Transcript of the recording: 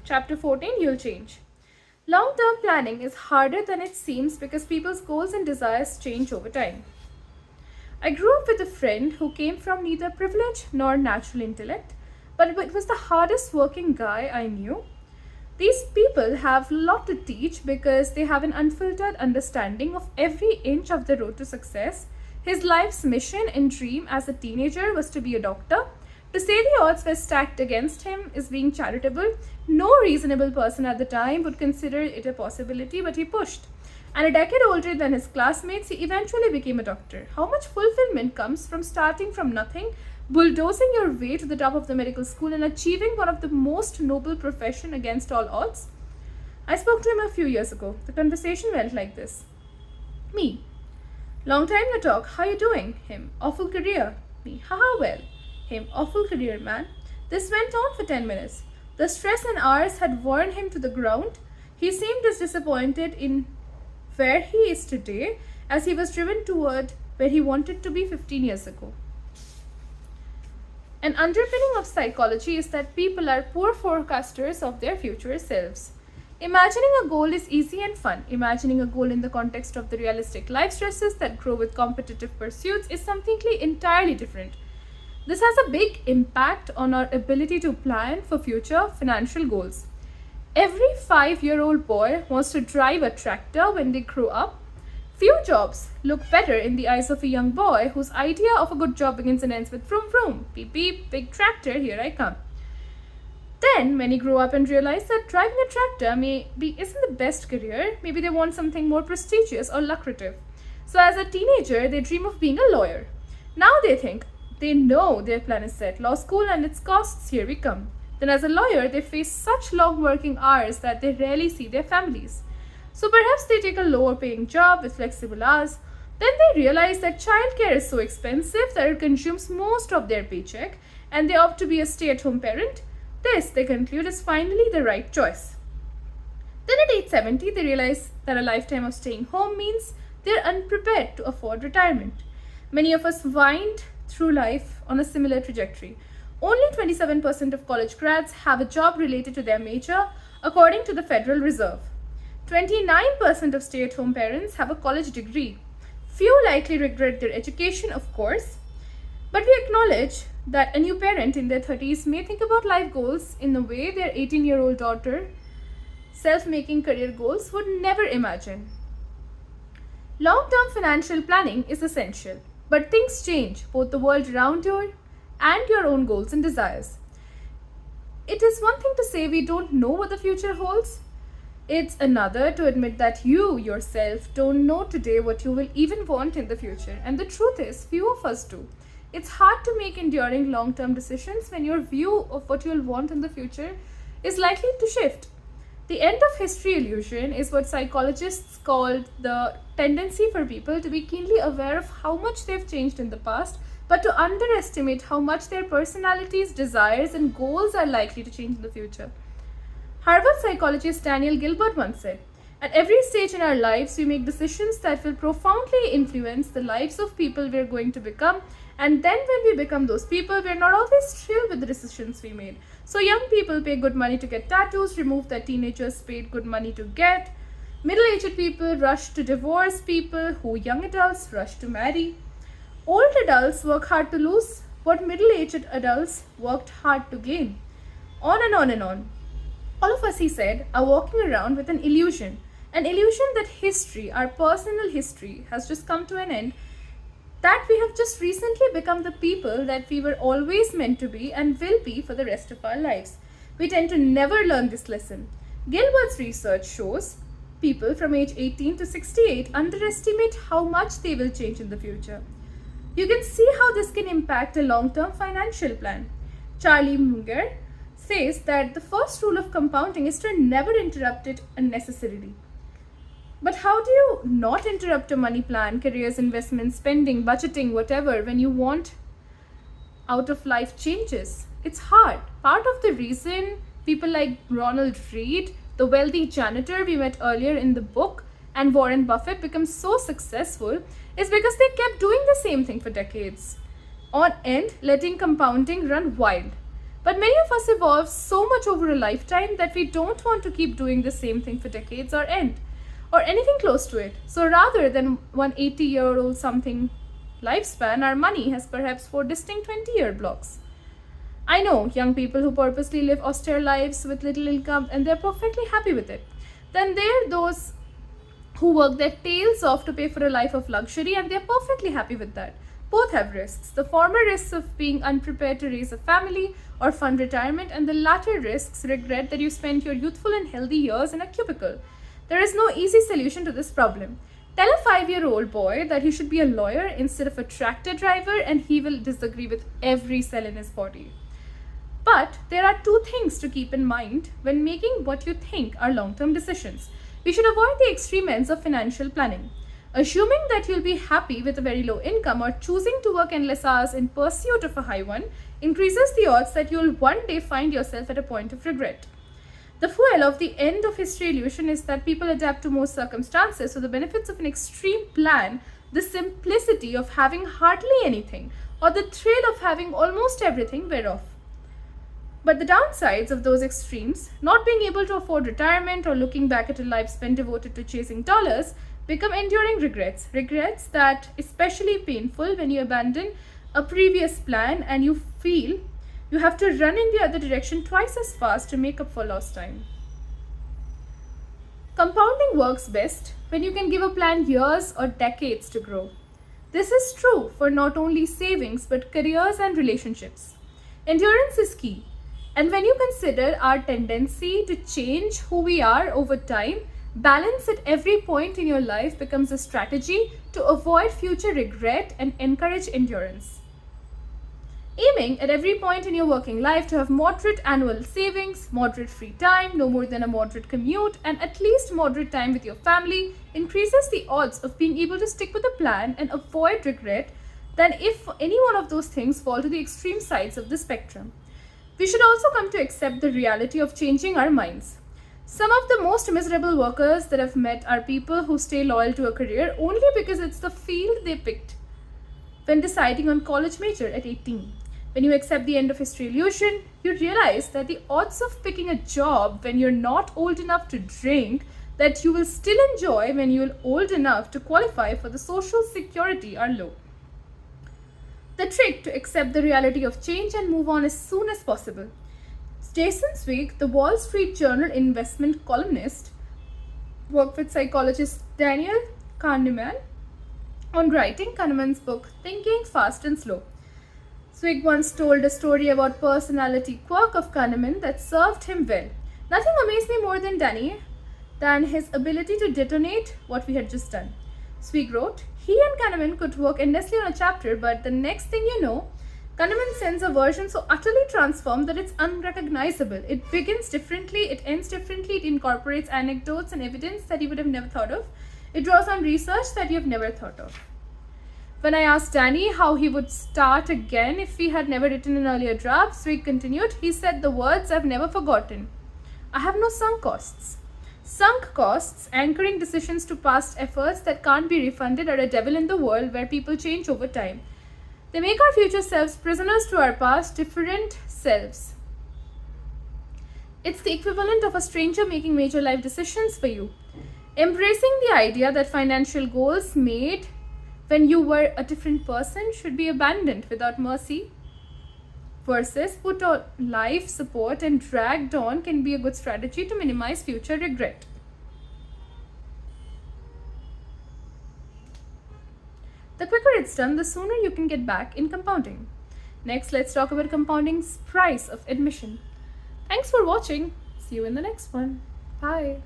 Chapter 14, You'll Change. Long-term planning is harder than it seems because people's goals and desires change over time. I grew up with a friend who came from neither privilege nor natural intellect, but it was the hardest working guy I knew. These people have a lot to teach because they have an unfiltered understanding of every inch of the road to success. His life's mission and dream as a teenager was to be a doctor. To say the odds were stacked against him is being charitable. No reasonable person at the time would consider it a possibility, but he pushed. And a decade older than his classmates, he eventually became a doctor. How much fulfillment comes from starting from nothing, bulldozing your way to the top of the medical school, and achieving one of the most noble profession against all odds? I spoke to him a few years ago. The conversation went like this. Me. Long time no talk. How you doing? Him. Awful career. Me. Haha, well. Him. Awful career, man. This went on for 10 minutes. The stress and hours had worn him to the ground. He seemed as disappointed in where he is today as he was driven toward where he wanted to be 15 years ago. An underpinning of psychology is that people are poor forecasters of their future selves. Imagining a goal is easy and fun. Imagining a goal in the context of the realistic life stresses that grow with competitive pursuits is something entirely different. This has a big impact on our ability to plan for future financial goals. Every 5-year-old boy wants to drive a tractor when they grow up. Few jobs look better in the eyes of a young boy whose idea of a good job begins and ends with vroom vroom, beep beep, big tractor, here I come. Then, when he grow up and realize that driving a tractor isn't the best career, maybe they want something more prestigious or lucrative. So as a teenager, they dream of being a lawyer. Now they know their plan is set. Law school and its costs, here we come. Then as a lawyer, they face such long working hours that they rarely see their families. So perhaps they take a lower paying job with flexible hours. Then they realize that childcare is so expensive that it consumes most of their paycheck and they opt to be a stay-at-home parent. This, they conclude, is finally the right choice. Then at age 70, they realize that a lifetime of staying home means they're unprepared to afford retirement. Many of us wind through life on a similar trajectory. Only 27% of college grads have a job related to their major, according to the Federal Reserve. 29% of stay-at-home parents have a college degree. Few likely regret their education, of course, but we acknowledge that a new parent in their 30s may think about life goals in a way their 18-year-old daughter self-making career goals would never imagine. Long-term financial planning is essential, but things change, both the world around you and your own goals and desires. It is one thing to say we don't know what the future holds. It's another to admit that you yourself don't know today what you will even want in the future. And the truth is, few of us do. It's hard to make enduring long-term decisions when your view of what you'll want in the future is likely to shift. The end of history illusion is what psychologists call the tendency for people to be keenly aware of how much they've changed in the past, but to underestimate how much their personalities, desires, and goals are likely to change in the future. Harvard psychologist Daniel Gilbert once said, "At every stage in our lives, we make decisions that will profoundly influence the lives of people we're going to become, and then when we become those people, we're not always thrilled with the decisions we made. So young people pay good money to get tattoos, remove that teenagers paid good money to get. Middle-aged people rush to divorce people who young adults rush to marry. Old adults work hard to lose what middle-aged adults worked hard to gain." On and on and on. All of us, he said, are walking around with an illusion that history, our personal history, has just come to an end, that we have just recently become the people that we were always meant to be and will be for the rest of our lives. We tend to never learn this lesson. Gilbert's research shows people from age 18 to 68 underestimate how much they will change in the future. You can see how this can impact a long-term financial plan. Charlie Munger says that the first rule of compounding is to never interrupt it unnecessarily. But how do you not interrupt a money plan, careers, investments, spending, budgeting, whatever, when you want out of life changes? It's hard. Part of the reason people like Ronald Reid, the wealthy janitor we met earlier in the book, and Warren Buffett become so successful is because they kept doing the same thing for decades on end, letting compounding run wild. But many of us evolve so much over a lifetime that we don't want to keep doing the same thing for decades or end, or anything close to it. So rather than one 80-year-old something lifespan, our money has perhaps four distinct 20-year blocks. I know young people who purposely live austere lives with little income and they're perfectly happy with it. Then there are those who work their tails off to pay for a life of luxury and they're perfectly happy with that. Both have risks. The former risks of being unprepared to raise a family or fund retirement, and the latter risks regret that you spent your youthful and healthy years in a cubicle. There is no easy solution to this problem. Tell a 5-year-old boy that he should be a lawyer instead of a tractor driver, and he will disagree with every cell in his body. But there are two things to keep in mind when making what you think are long-term decisions. We should avoid the extreme ends of financial planning. Assuming that you'll be happy with a very low income or choosing to work endless hours in pursuit of a high one increases the odds that you'll one day find yourself at a point of regret. The fuel of the end of history illusion is that people adapt to most circumstances, so the benefits of an extreme plan, the simplicity of having hardly anything, or the thrill of having almost everything wear off. But the downsides of those extremes, not being able to afford retirement or looking back at a life spent devoted to chasing dollars, become enduring regrets. Regrets that especially painful when you abandon a previous plan and you feel you have to run in the other direction twice as fast to make up for lost time. Compounding works best when you can give a plan years or decades to grow. This is true for not only savings but careers and relationships. Endurance is key. And when you consider our tendency to change who we are over time, balance at every point in your life becomes a strategy to avoid future regret and encourage endurance. Aiming at every point in your working life to have moderate annual savings, moderate free time, no more than a moderate commute, and at least moderate time with your family increases the odds of being able to stick with a plan and avoid regret than if any one of those things fall to the extreme sides of the spectrum. We should also come to accept the reality of changing our minds. Some of the most miserable workers that I've met are people who stay loyal to a career only because it's the field they picked when deciding on college major at 18. When you accept the end of history illusion, you realize that the odds of picking a job when you're not old enough to drink that you will still enjoy when you're old enough to qualify for the social security are low. The trick to accept the reality of change and move on as soon as possible. Jason Zweig, the Wall Street Journal investment columnist, worked with psychologist Daniel Kahneman on writing Kahneman's book Thinking Fast and Slow. Zweig once told a story about personality quirk of Kahneman that served him well. Nothing amazed me more than his ability to detonate what we had just done. Zweig wrote, he and Kahneman could work endlessly on a chapter, but the next thing you know, Kahneman sends a version so utterly transformed that it's unrecognizable. It begins differently, it ends differently, it incorporates anecdotes and evidence that you would have never thought of. It draws on research that you have never thought of. When I asked Danny how he would start again if he had never written an earlier draft, Zweig continued, he said the words I've never forgotten. I have no sunk costs. Sunk costs, anchoring decisions to past efforts that can't be refunded, are a devil in the world where people change over time. They make our future selves prisoners to our past, different selves. It's the equivalent of a stranger making major life decisions for you. Embracing the idea that financial goals made when you were a different person should be abandoned without mercy versus put on life support and dragged on can be a good strategy to minimize future regret. The quicker it's done, the sooner you can get back in compounding. Next, let's talk about compounding's price of admission. Thanks for watching. See you in the next one. Bye.